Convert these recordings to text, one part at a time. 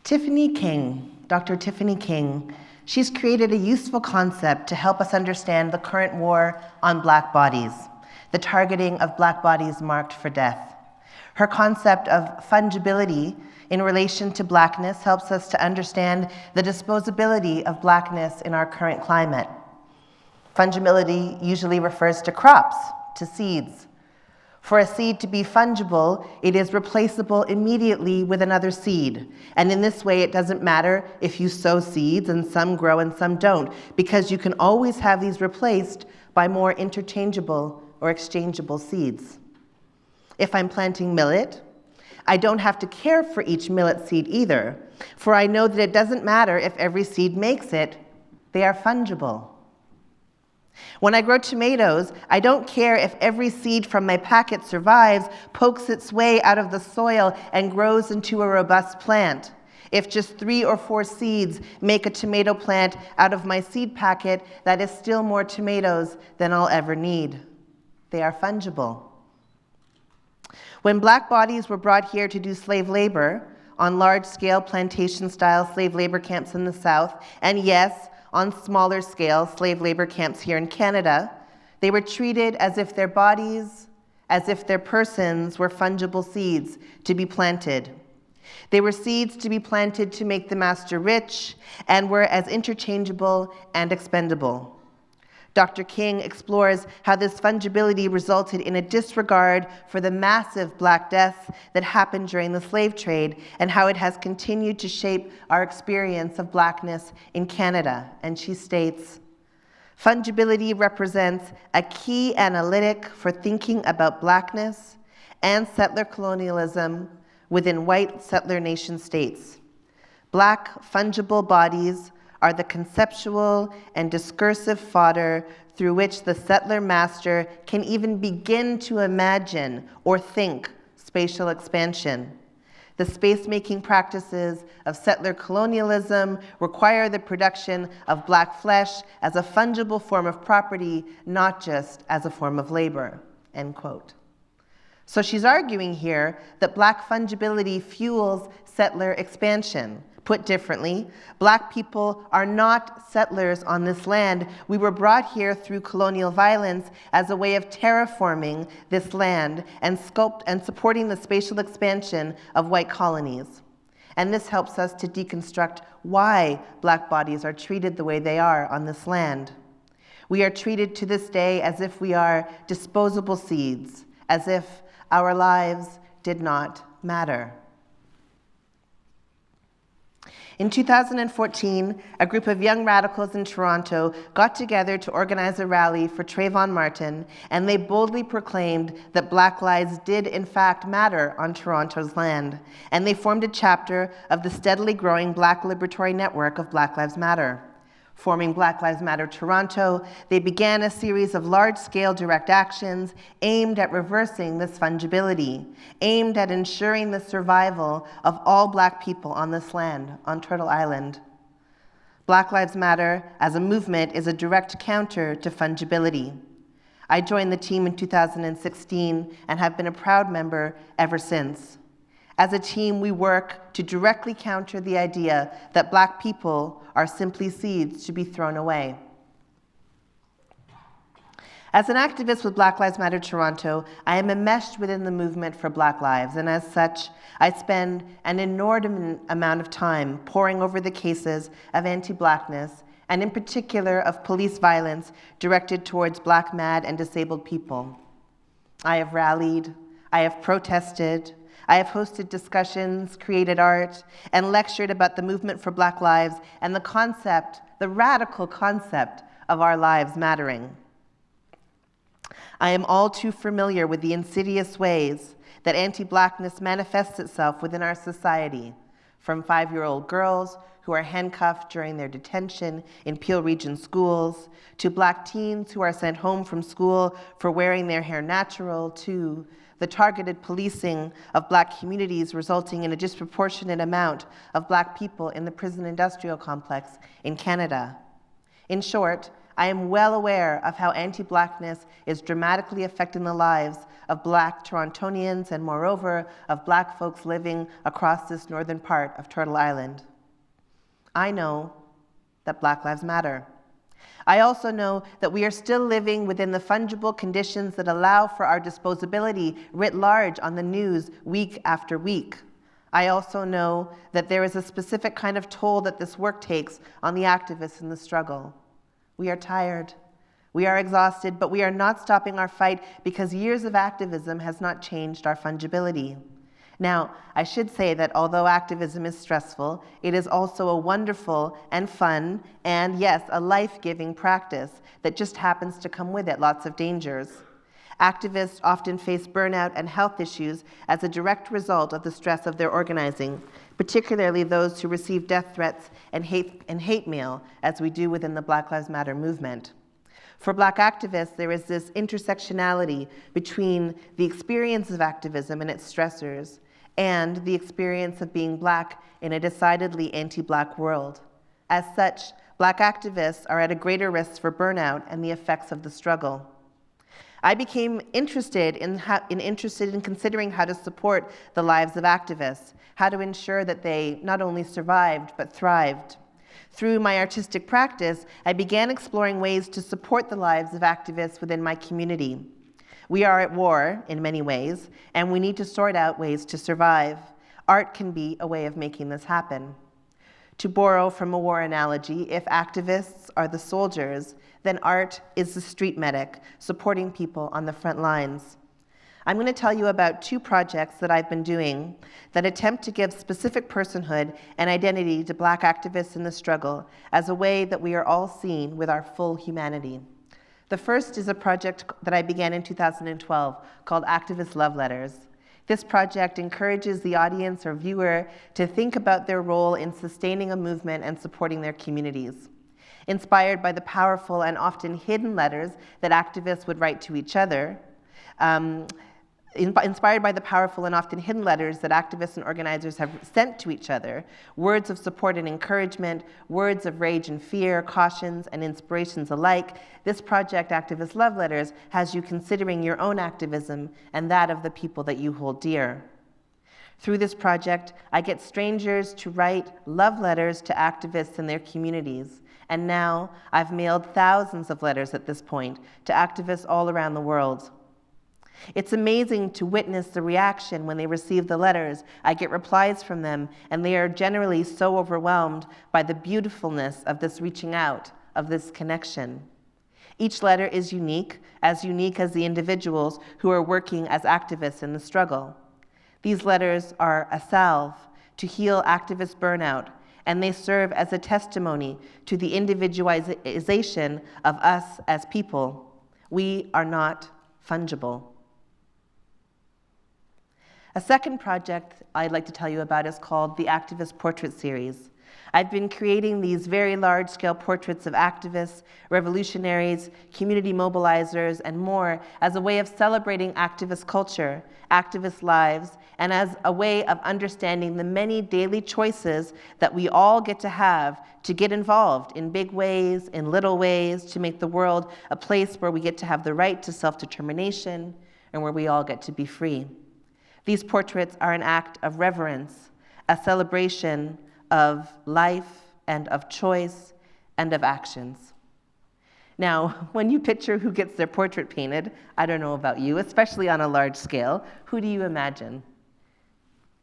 Tiffany King, Dr. Tiffany King, she's created a useful concept to help us understand the current war on Black bodies, the targeting of Black bodies marked for death. Her concept of fungibility in relation to Blackness helps us to understand the disposability of Blackness in our current climate. Fungibility usually refers to crops, to seeds. For a seed to be fungible, it is replaceable immediately with another seed. And in this way, it doesn't matter if you sow seeds and some grow and some don't, because you can always have these replaced by more interchangeable or exchangeable seeds. If I'm planting millet, I don't have to care for each millet seed either, for I know that it doesn't matter if every seed makes it, they are fungible. When I grow tomatoes, I don't care if every seed from my packet survives, pokes its way out of the soil, and grows into a robust plant. If just 3 or 4 seeds make a tomato plant out of my seed packet, that is still more tomatoes than I'll ever need. They are fungible. When Black bodies were brought here to do slave labor on large-scale plantation-style slave labor camps in the South, and yes, on smaller scale slave labor camps here in Canada, they were treated as if their bodies, as if their persons were fungible seeds to be planted. They were seeds to be planted to make the master rich and were as interchangeable and expendable. Dr. King explores how this fungibility resulted in a disregard for the massive Black deaths that happened during the slave trade and how it has continued to shape our experience of Blackness in Canada. And she states, fungibility represents a key analytic for thinking about Blackness and settler colonialism within white settler nation states. Black fungible bodies are the conceptual and discursive fodder through which the settler master can even begin to imagine or think spatial expansion. The space-making practices of settler colonialism require the production of Black flesh as a fungible form of property, not just as a form of labor, end quote. So she's arguing here that Black fungibility fuels settler expansion. Put differently, Black people are not settlers on this land. We were brought here through colonial violence as a way of terraforming this land and supporting the spatial expansion of white colonies. And this helps us to deconstruct why Black bodies are treated the way they are on this land. We are treated to this day as if we are disposable seeds, as if our lives did not matter. In 2014, a group of young radicals in Toronto got together to organize a rally for Trayvon Martin, and they boldly proclaimed that Black lives did in fact matter on Toronto's land, and they formed a chapter of the steadily growing Black liberatory network of Black Lives Matter. Forming Black Lives Matter Toronto, they began a series of large-scale direct actions aimed at reversing this fungibility, aimed at ensuring the survival of all Black people on this land, on Turtle Island. Black Lives Matter as a movement is a direct counter to fungibility. I joined the team in 2016 and have been a proud member ever since. As a team, we work to directly counter the idea that Black people are simply seeds to be thrown away. As an activist with Black Lives Matter Toronto, I am enmeshed within the movement for Black lives, and as such, I spend an inordinate amount of time poring over the cases of anti-Blackness, and in particular of police violence directed towards Black, mad, and disabled people. I have rallied, I have protested, I have hosted discussions, created art, and lectured about the movement for Black lives and the concept, the radical concept of our lives mattering. I am all too familiar with the insidious ways that anti-Blackness manifests itself within our society, from 5-year-old girls who are handcuffed during their detention in Peel Region schools, to Black teens who are sent home from school for wearing their hair natural, to the targeted policing of Black communities resulting in a disproportionate amount of Black people in the prison industrial complex in Canada. In short, I am well aware of how anti-Blackness is dramatically affecting the lives of Black Torontonians and, moreover, of Black folks living across this northern part of Turtle Island. I know that Black lives matter. I also know that we are still living within the fungible conditions that allow for our disposability writ large on the news week after week. I also know that there is a specific kind of toll that this work takes on the activists in the struggle. We are tired, we are exhausted, but we are not stopping our fight because years of activism has not changed our fungibility. Now, I should say that although activism is stressful, it is also a wonderful and fun and, yes, a life-giving practice that just happens to come with it lots of dangers. Activists often face burnout and health issues as a direct result of the stress of their organizing, particularly those who receive death threats and hate mail, as we do within the Black Lives Matter movement. For Black activists, there is this intersectionality between the experience of activism and its stressors and the experience of being Black in a decidedly anti-Black world. As such, Black activists are at a greater risk for burnout and the effects of the struggle. I became interested in considering how to support the lives of activists, how to ensure that they not only survived, but thrived. Through my artistic practice, I began exploring ways to support the lives of activists within my community. We are at war in many ways, and we need to sort out ways to survive. Art can be a way of making this happen. To borrow from a war analogy, if activists are the soldiers, then art is the street medic, supporting people on the front lines. I'm going to tell you about 2 projects that I've been doing that attempt to give specific personhood and identity to Black activists in the struggle as a way that we are all seen with our full humanity. The first is a project that I began in 2012 called Activist Love Letters. This project encourages the audience or viewer to think about their role in sustaining a movement and supporting their communities. Inspired by the powerful and often hidden letters that activists would write to each other, inspired by the powerful and often hidden letters that activists and organizers have sent to each other, words of support and encouragement, words of rage and fear, cautions and inspirations alike, this project, Activist Love Letters, has you considering your own activism and that of the people that you hold dear. Through this project, I get strangers to write love letters to activists in their communities. And now I've mailed thousands of letters at this point to activists all around the world. It's amazing to witness the reaction when they receive the letters. I get replies from them, and they are generally so overwhelmed by the beautifulness of this reaching out, of this connection. Each letter is unique as the individuals who are working as activists in the struggle. These letters are a salve to heal activist burnout, and they serve as a testimony to the individualization of us as people. We are not fungible. A second project I'd like to tell you about is called the Activist Portrait Series. I've been creating these very large-scale portraits of activists, revolutionaries, community mobilizers, and more as a way of celebrating activist culture, activist lives, and as a way of understanding the many daily choices that we all get to have to get involved in big ways, in little ways, to make the world a place where we get to have the right to self-determination and where we all get to be free. These portraits are an act of reverence, a celebration of life and of choice and of actions. Now, when you picture who gets their portrait painted, I don't know about you, especially on a large scale, who do you imagine?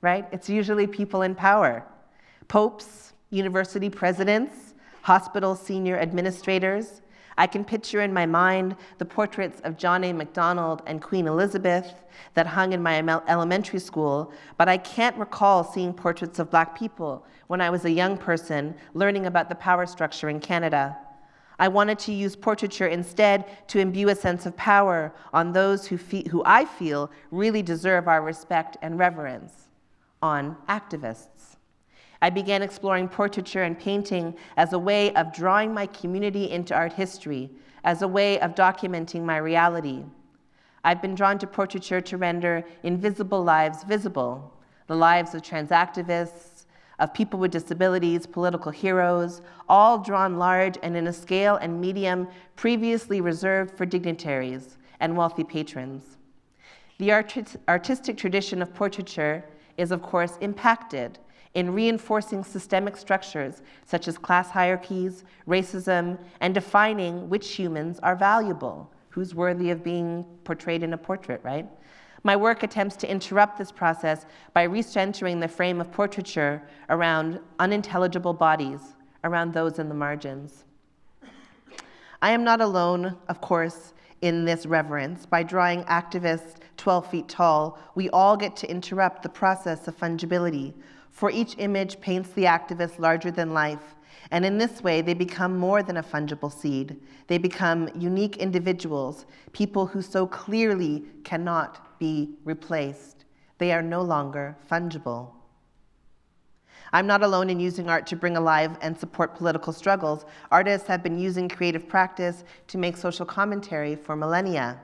Right? It's usually people in power. Popes, university presidents, hospital senior administrators. I can picture in my mind the portraits of John A. Macdonald and Queen Elizabeth that hung in my elementary school, but I can't recall seeing portraits of Black people when I was a young person learning about the power structure in Canada. I wanted to use portraiture instead to imbue a sense of power on those who I feel really deserve our respect and reverence, on activists. I began exploring portraiture and painting as a way of drawing my community into art history, as a way of documenting my reality. I've been drawn to portraiture to render invisible lives visible, the lives of trans activists, of people with disabilities, political heroes, all drawn large and in a scale and medium previously reserved for dignitaries and wealthy patrons. The artistic tradition of portraiture is, of course, impacted in reinforcing systemic structures such as class hierarchies, racism, and defining which humans are valuable, who's worthy of being portrayed in a portrait, right? My work attempts to interrupt this process by recentering the frame of portraiture around unintelligible bodies, around those in the margins. I am not alone, of course, in this reverence. By drawing activists 12 feet tall, we all get to interrupt the process of fungibility, for each image paints the activist larger than life, and in this way, they become more than a fungible seed. They become unique individuals, people who so clearly cannot be replaced. They are no longer fungible. I'm not alone in using art to bring alive and support political struggles. Artists have been using creative practice to make social commentary for millennia.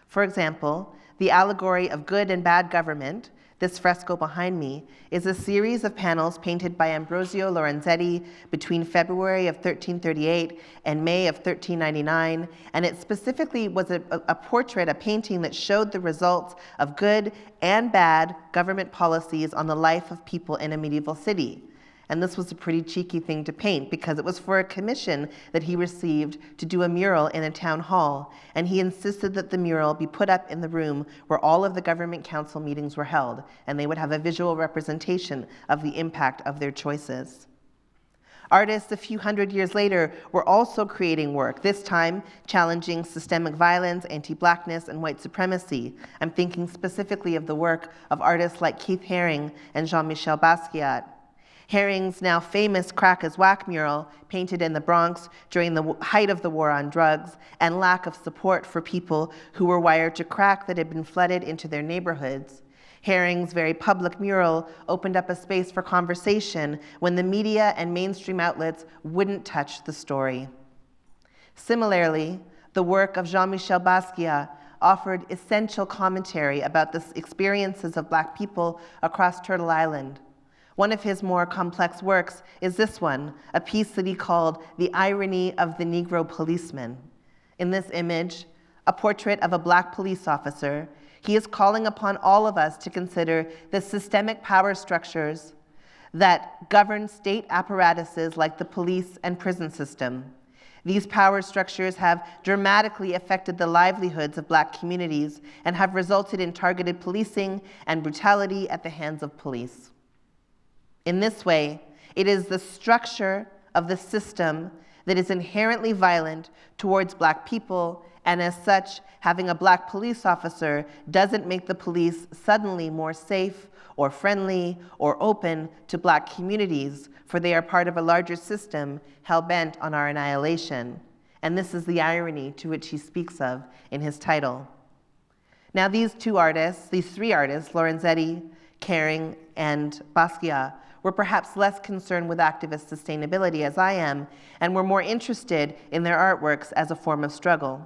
For example, the allegory of good and bad government, this fresco behind me, is a series of panels painted by Ambrosio Lorenzetti between February of 1338 and May of 1399, and it specifically was a portrait, a painting that showed the results of good and bad government policies on the life of people in a medieval city. And this was a pretty cheeky thing to paint because it was for a commission that he received to do a mural in a town hall, and he insisted that the mural be put up in the room where all of the government council meetings were held, and they would have a visual representation of the impact of their choices. Artists a few hundred years later were also creating work, this time challenging systemic violence, anti-Blackness, and white supremacy. I'm thinking specifically of the work of artists like Keith Haring and Jean-Michel Basquiat. Haring's now famous Crack as Whack mural, painted in the Bronx during the height of the war on drugs and lack of support for people who were wired to crack that had been flooded into their neighborhoods. Haring's very public mural opened up a space for conversation when the media and mainstream outlets wouldn't touch the story. Similarly, the work of Jean-Michel Basquiat offered essential commentary about the experiences of Black people across Turtle Island. One of his more complex works is this one, a piece that he called The Irony of the Negro Policeman. In this image, a portrait of a Black police officer, he is calling upon all of us to consider the systemic power structures that govern state apparatuses like the police and prison system. These power structures have dramatically affected the livelihoods of Black communities and have resulted in targeted policing and brutality at the hands of police. In this way, it is the structure of the system that is inherently violent towards Black people, and as such, having a Black police officer doesn't make the police suddenly more safe or friendly or open to Black communities, for they are part of a larger system hell-bent on our annihilation. And this is the irony to which he speaks of in his title. Now these three artists, Lorenzetti, Haring, and Basquiat, were perhaps less concerned with activist sustainability as I am, and were more interested in their artworks as a form of struggle.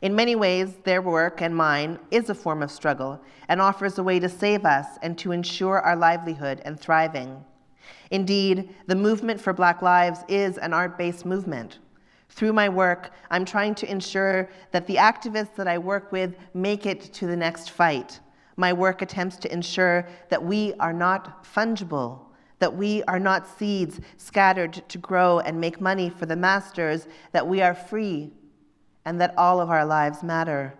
In many ways, their work and mine is a form of struggle and offers a way to save us and to ensure our livelihood and thriving. Indeed, the movement for Black lives is an art-based movement. Through my work, I'm trying to ensure that the activists that I work with make it to the next fight. My work attempts to ensure that we are not fungible, that we are not seeds scattered to grow and make money for the masters, that we are free, and that all of our lives matter,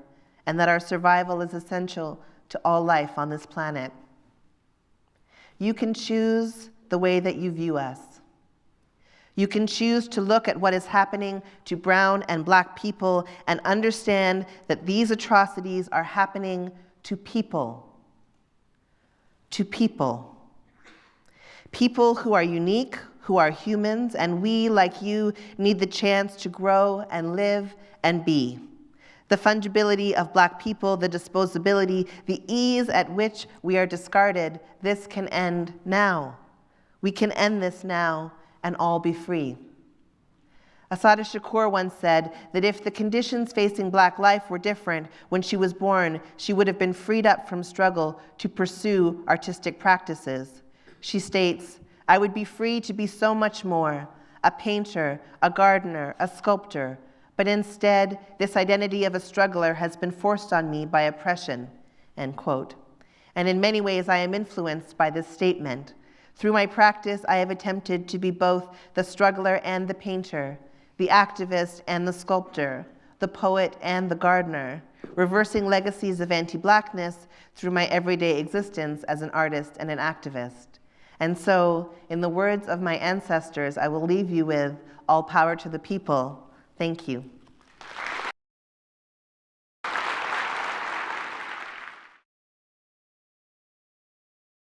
and that our survival is essential to all life on this planet. You can choose the way that you view us. You can choose to look at what is happening to brown and Black people and understand that these atrocities are happening to people. To people. People who are unique, who are humans, and we, like you, need the chance to grow and live and be. The fungibility of Black people, the disposability, the ease at which we are discarded, this can end now. We can end this now and all be free. Assata Shakur once said that if the conditions facing Black life were different when she was born, she would have been freed up from struggle to pursue artistic practices. She states, "I would be free to be so much more, a painter, a gardener, a sculptor, but instead, this identity of a struggler has been forced on me by oppression," end quote. And in many ways, I am influenced by this statement. Through my practice, I have attempted to be both the struggler and the painter, the activist and the sculptor, the poet and the gardener, reversing legacies of anti-Blackness through my everyday existence as an artist and an activist. And so, in the words of my ancestors, I will leave you with all power to the people. Thank you.